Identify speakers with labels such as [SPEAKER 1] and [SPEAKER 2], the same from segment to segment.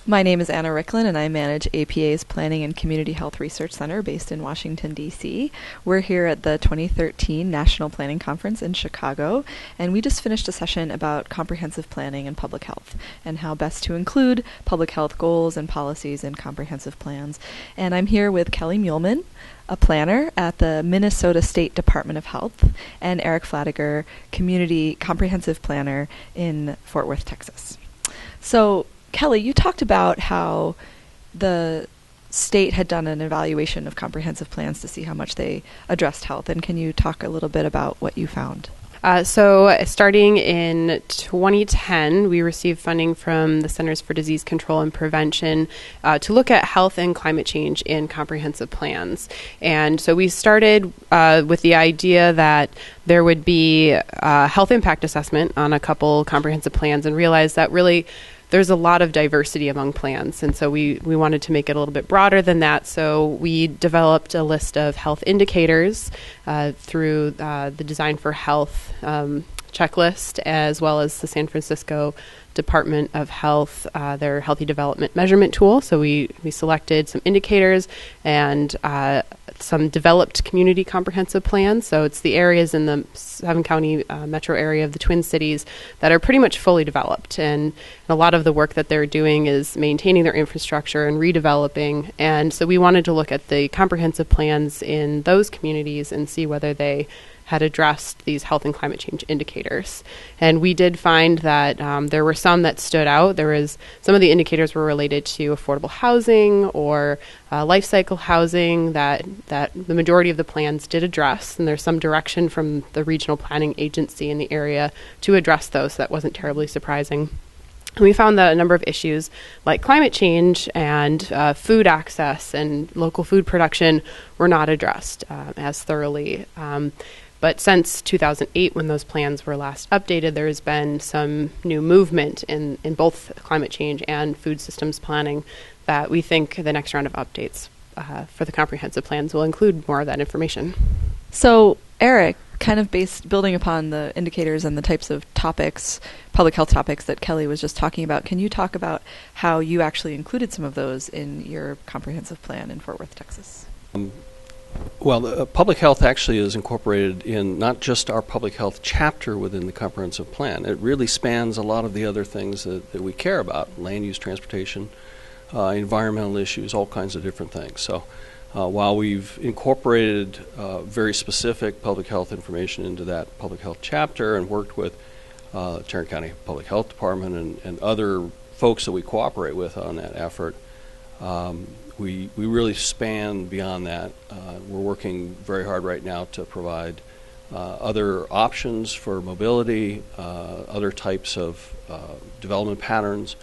[SPEAKER 1] My name is Anna Ricklin, and I manage APA's Planning and Community Health Research Center based in Washington, D.C. We're here at the 2013 National Planning Conference in Chicago, and we just finished a session about comprehensive planning and public health, and how best to include public health goals and policies in comprehensive plans. And I'm here with Kelly Muellman, a planner at the Minnesota State Department of Health, and Eric Fladager, community comprehensive planner in Fort Worth, Texas. So, Kelly, you talked about how the state had done an evaluation of comprehensive plans to see how much they addressed health, and can you talk a little bit about what you found?
[SPEAKER 2] So starting in 2010, we received funding from the Centers for Disease Control and Prevention to look at health and climate change in comprehensive plans. And so we started with the idea that there would be a health impact assessment on a couple comprehensive plans, and realized that really there's a lot of diversity among plans. And so we wanted to make it a little bit broader than that. So we developed a list of health indicators through the Design for Health checklist, as well as the San Francisco Department of Health, their Healthy Development Measurement tool. So we selected some indicators and some developed community comprehensive plans. So it's the areas in the 7-county metro area of the Twin Cities that are pretty much fully developed. And a lot of the work that they're doing is maintaining their infrastructure and redeveloping. And so we wanted to look at the comprehensive plans in those communities and see whether they had addressed these health and climate change indicators. And we did find that there were some that stood out. Some of the indicators were related to affordable housing or life cycle housing that the majority of the plans did address. And there's some direction from the regional planning agency in the area to address those. So that wasn't terribly surprising. And we found that a number of issues like climate change and food access and local food production were not addressed as thoroughly. But since 2008, when those plans were last updated, there has been some new movement in both climate change and food systems planning that we think the next round of updates for the comprehensive plans will include more of that information.
[SPEAKER 1] So, Eric, kind of building upon the indicators and the types of topics, public health topics that Kelly was just talking about, can you talk about how you actually included some of those in your comprehensive plan in Fort Worth, Texas?
[SPEAKER 3] Well, public health actually is incorporated in not just our public health chapter within the comprehensive plan. It really spans a lot of the other things that we care about: land use, transportation, environmental issues, all kinds of different things. So while we've incorporated very specific public health information into that public health chapter and worked with Tarrant County Public Health Department and other folks that we cooperate with on that effort, we really span beyond that. We're working very hard right now to provide other options for mobility, other types of development patterns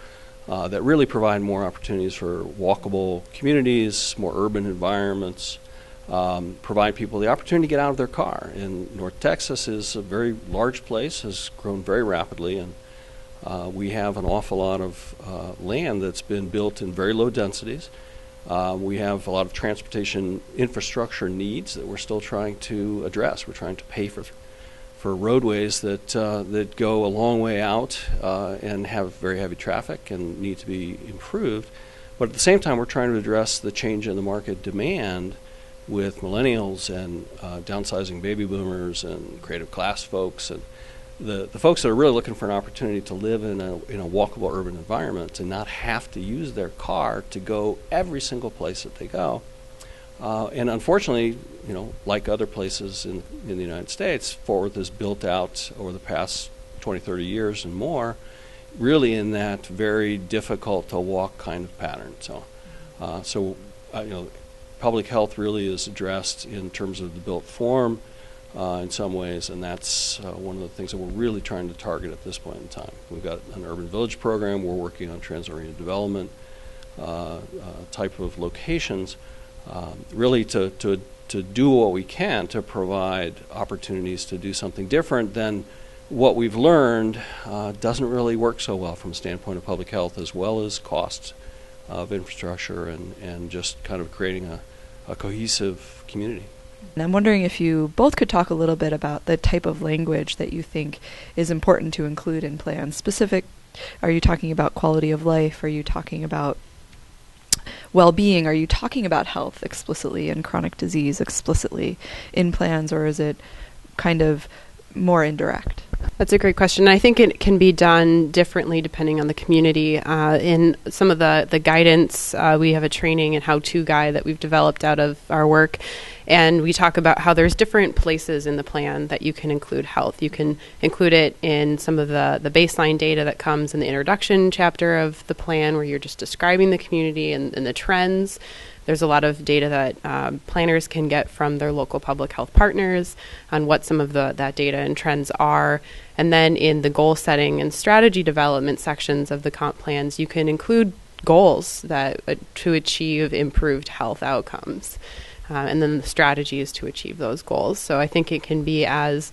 [SPEAKER 3] that really provide more opportunities for walkable communities, more urban environments, provide people the opportunity to get out of their car. And North Texas is a very large place, has grown very rapidly, and we have an awful lot of land that's been built in very low densities. We have a lot of transportation infrastructure needs that we're still trying to address. We're trying to pay for roadways that go a long way out and have very heavy traffic and need to be improved. But at the same time, we're trying to address the change in the market demand with millennials and downsizing baby boomers and creative class folks and the folks that are really looking for an opportunity to live in a walkable urban environment, to not have to use their car to go every single place that they go. And unfortunately, like other places in the United States, Fort Worth has built out over the past 20, 30 years and more, really in that very difficult to walk kind of pattern. So, public health really is addressed in terms of the built form, in some ways, and that's one of the things that we're really trying to target at this point in time. We've got an urban village program. We're working on transit-oriented development type of locations, really to do what we can to provide opportunities to do something different than what we've learned doesn't really work so well from a standpoint of public health, as well as costs of infrastructure and just kind of creating a cohesive community.
[SPEAKER 1] And I'm wondering if you both could talk a little bit about the type of language that you think is important to include in plans. Are you talking about quality of life? Are you talking about well-being? Are you talking about health explicitly and chronic disease explicitly in plans, or is it kind of more indirect?
[SPEAKER 2] That's a great question. I think it can be done differently depending on the community. In some of the guidance, we have a training and how-to guide that we've developed out of our work, and we talk about how there's different places in the plan that you can include health. You can include it in some of the baseline data that comes in the introduction chapter of the plan, where you're just describing the community and the trends. There's a lot of data that planners can get from their local public health partners on what some of that data and trends are. And then in the goal setting and strategy development sections of the comp plans, you can include goals that to achieve improved health outcomes. And then the strategies to achieve those goals. So I think it can be as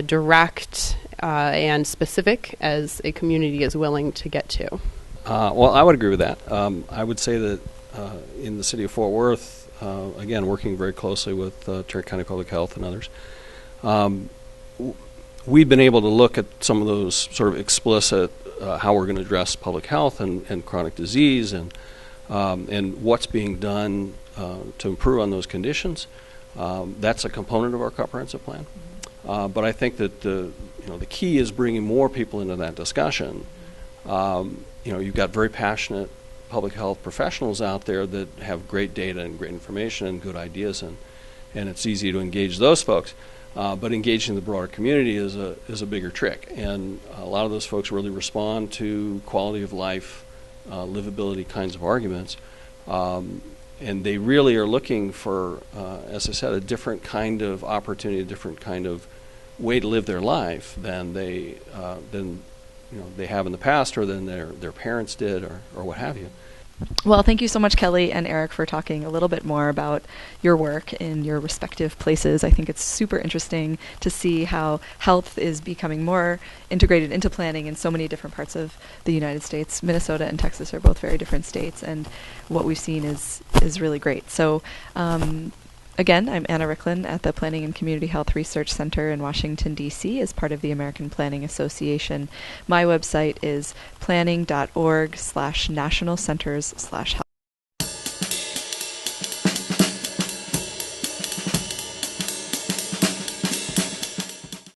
[SPEAKER 2] direct and specific as a community is willing to get to.
[SPEAKER 3] Well, I would agree with that. I would say that in the city of Fort Worth, again, working very closely with Tarrant County Public Health and others, we've been able to look at some of those sort of explicit how we're going to address public health and chronic disease and what's being done to improve on those conditions. That's a component of our comprehensive plan. But I think that the key is bringing more people into that discussion. You've got very passionate public health professionals out there that have great data and great information and good ideas, and it's easy to engage those folks. But engaging the broader community is a bigger trick, and a lot of those folks really respond to quality of life, livability kinds of arguments, and they really are looking for, as I said, a different kind of opportunity, a different kind of way to live their life than they have in the past, or than their parents did, or what have you.
[SPEAKER 1] Well, thank you so much, Kelly and Eric, for talking a little bit more about your work in your respective places. I think it's super interesting to see how health is becoming more integrated into planning in so many different parts of the United States. Minnesota and Texas are both very different states, and what we've seen is really great. So, again, I'm Anna Ricklin at the Planning and Community Health Research Center in Washington, D.C. as part of the American Planning Association. My website is planning.org/national centers/health.